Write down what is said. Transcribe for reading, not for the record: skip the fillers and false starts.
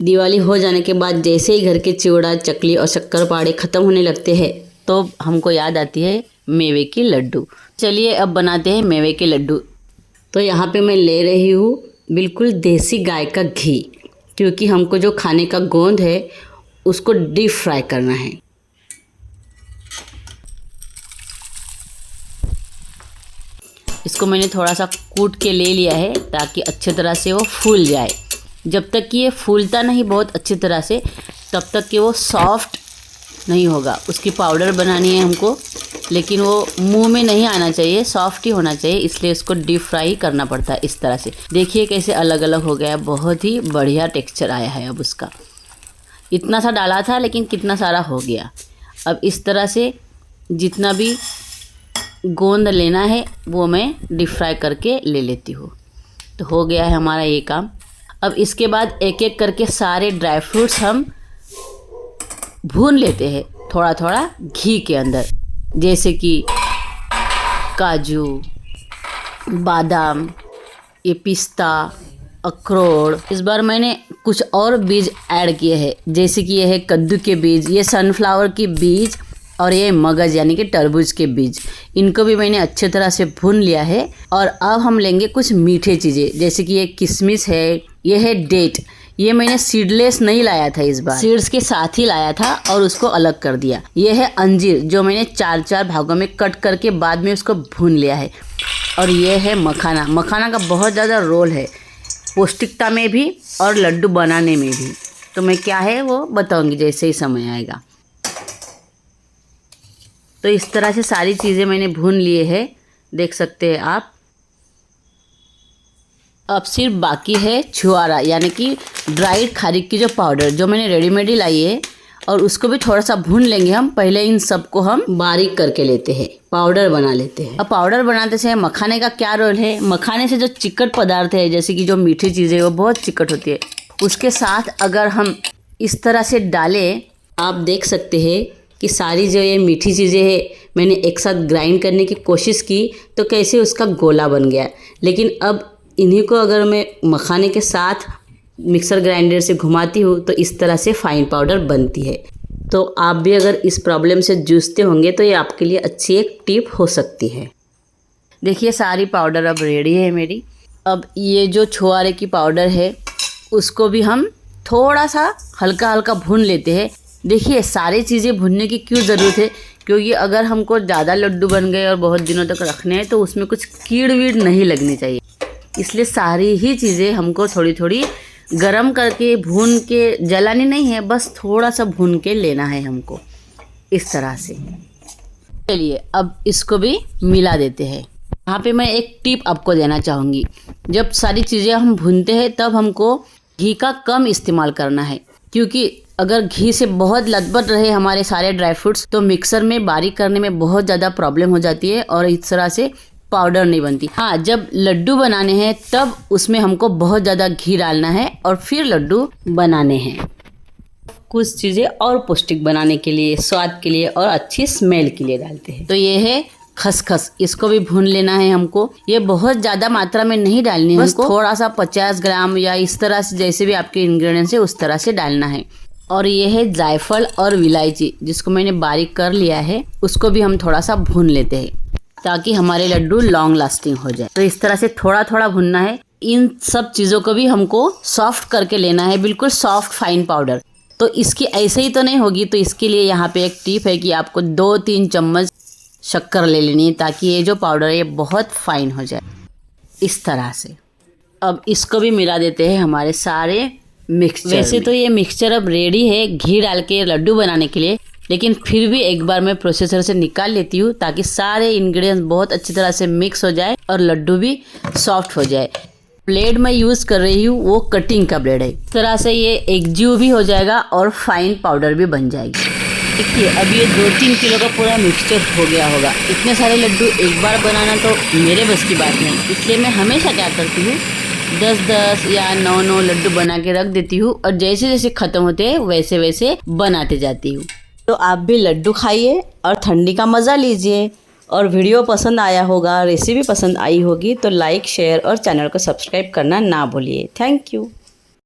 दिवाली हो जाने के बाद जैसे ही घर के चिवड़ा, चकली और शक्करपारे ख़त्म होने लगते हैं तो हमको याद आती है मेवे की लड्डू। चलिए अब बनाते हैं मेवे के लड्डू। तो यहाँ पे मैं ले रही हूँ बिल्कुल देसी गाय का घी, क्योंकि हमको जो खाने का गोंद है उसको डीप फ्राई करना है। इसको मैंने थोड़ा सा कूट के ले लिया है ताकि अच्छे तरह से वो फूल जाए। जब तक कि ये फूलता नहीं बहुत अच्छी तरह से, तब तक कि वो सॉफ्ट नहीं होगा। उसकी पाउडर बनानी है हमको, लेकिन वो मुंह में नहीं आना चाहिए, सॉफ्ट ही होना चाहिए, इसलिए इसको डीप फ्राई करना पड़ता है इस तरह से। देखिए कैसे अलग अलग हो गया, बहुत ही बढ़िया टेक्सचर आया है अब उसका। इतना सा डाला था लेकिन कितना सारा हो गया। अब इस तरह से जितना भी गोंद लेना है वो मैं डीप फ्राई करके ले लेती हूँ। तो हो गया है हमारा ये काम। अब इसके बाद एक एक करके सारे ड्राई फ्रूट्स हम भून लेते हैं थोड़ा थोड़ा घी के अंदर, जैसे कि काजू, बादाम, ये पिस्ता, अखरोट। इस बार मैंने कुछ और बीज ऐड किए हैं, जैसे कि ये है कद्दू के बीज, ये सनफ्लावर की बीज और ये मगज यानी कि तरबूज के बीज। इनको भी मैंने अच्छे तरह से भून लिया है। और अब हम लेंगे कुछ मीठे चीज़ें, जैसे कि ये किशमिश है, ये है डेट। ये मैंने सीडलेस नहीं लाया था, इस बार सीड्स के साथ ही लाया था और उसको अलग कर दिया। ये है अंजीर, जो मैंने 4-4 भागों में कट करके बाद में उसको भून लिया है। और ये है मखाना। मखाना का बहुत ज़्यादा रोल है पौष्टिकता में भी और लड्डू बनाने में भी। तो मैं क्या है वो बताऊंगी जैसे ही समय आएगा। तो इस तरह से सारी चीज़ें मैंने भून लिए हैं, देख सकते हैं आप। अब सिर्फ बाकी है छुआरा, यानी कि ड्राइड खारीक की जो पाउडर, जो मैंने रेडीमेड ही लाई है, और उसको भी थोड़ा सा भून लेंगे हम। पहले इन सबको हम बारीक करके लेते हैं, पाउडर बना लेते हैं। अब पाउडर बनाते समय मखाने का क्या रोल है? मखाने से जो चिकट पदार्थ है, जैसे कि जो मीठी चीज़ें वो बहुत चिकट होती है, उसके साथ अगर हम इस तरह से डालें, आप देख सकते हैं कि सारी जो ये मीठी चीज़ें हैं मैंने एक साथ ग्राइंड करने की कोशिश की तो कैसे उसका गोला बन गया। लेकिन अब इन्हीं को अगर मैं मखाने के साथ मिक्सर ग्राइंडर से घुमाती हूँ तो इस तरह से फाइन पाउडर बनती है। तो आप भी अगर इस प्रॉब्लम से जूझते होंगे तो ये आपके लिए अच्छी एक टिप हो सकती है। देखिए सारी पाउडर अब रेडी है मेरी। अब ये जो छुआरे की पाउडर है उसको भी हम थोड़ा सा हल्का हल्का भून लेते हैं। देखिए सारी चीज़ें भूनने की क्यों ज़रूरत है, क्योंकि अगर हमको ज़्यादा लड्डू बन गए और बहुत दिनों तक रखने हैं तो उसमें कुछ कीड़ वीड़ नहीं लगनी चाहिए। इसलिए सारी ही चीज़ें हमको थोड़ी थोड़ी गरम करके भून के, जलानी नहीं है, बस थोड़ा सा भून के लेना है हमको इस तरह से। चलिए अब इसको भी मिला देते हैं। यहाँ पे मैं एक टिप आपको देना चाहूँगी। जब सारी चीज़ें हम भूनते हैं तब हमको घी का कम इस्तेमाल करना है, क्योंकि अगर घी से बहुत लथपथ रहे हमारे सारे ड्राई फ्रूट्स तो मिक्सर में बारीक करने में बहुत ज़्यादा प्रॉब्लम हो जाती है और इस तरह से पाउडर नहीं बनती। हाँ, जब लड्डू बनाने हैं तब उसमें हमको बहुत ज़्यादा घी डालना है और फिर लड्डू बनाने हैं। कुछ चीज़ें और पौष्टिक बनाने के लिए, स्वाद के लिए और अच्छी स्मेल के लिए डालते हैं। तो ये है खसखस, इसको भी भून लेना है हमको। ये बहुत ज़्यादा मात्रा में नहीं डालनी है, बस थोड़ा सा 50 ग्राम या इस तरह से, जैसे भी आपके इंग्रेडिएंट्स है उस तरह से डालना है। और ये है जायफल और इलायची, जिसको मैंने बारीक कर लिया है, उसको भी हम थोड़ा सा भून लेते हैं ताकि हमारे लड्डू लॉन्ग लास्टिंग हो जाए। तो इस तरह से थोड़ा थोड़ा भुनना है। इन सब चीज़ों को भी हमको सॉफ्ट करके लेना है, बिल्कुल सॉफ्ट फाइन पाउडर। तो इसकी ऐसे ही तो नहीं होगी, तो इसके लिए यहाँ पे एक टिप है कि आपको 2-3 चम्मच शक्कर ले लेनी है ताकि ये जो पाउडर है ये बहुत फाइन हो जाए इस तरह से। अब इसको भी मिला देते हैं हमारे सारे मिक्सचर। वैसे तो ये मिक्सचर अब रेडी है घी डाल के लड्डू बनाने के लिए, लेकिन फिर भी एक बार मैं प्रोसेसर से निकाल लेती हूँ ताकि सारे इंग्रेडिएंट्स बहुत अच्छी तरह से मिक्स हो जाए और लड्डू भी सॉफ्ट हो जाए। ब्लेड मैं यूज़ कर रही हूँ वो कटिंग का ब्लेड है। इस तरह से ये एकजीव भी हो जाएगा और फाइन पाउडर भी बन जाएगी। देखिए अब ये 2-3 किलो का पूरा मिक्सचर हो गया होगा। इतने सारे लड्डू एक बार बनाना तो मेरे बस की बात नहीं, इसलिए मैं हमेशा क्या करती हूँ 10-10 या 9-9 लड्डू बना के रख देती हूँ और जैसे जैसे ख़त्म होते हैं वैसे वैसे बनाते जाती हूँ। तो आप भी लड्डू खाइए और ठंडी का मज़ा लीजिए। और वीडियो पसंद आया होगा, रेसिपी पसंद आई होगी तो लाइक, शेयर और चैनल को सब्सक्राइब करना ना भूलिए। Thank you.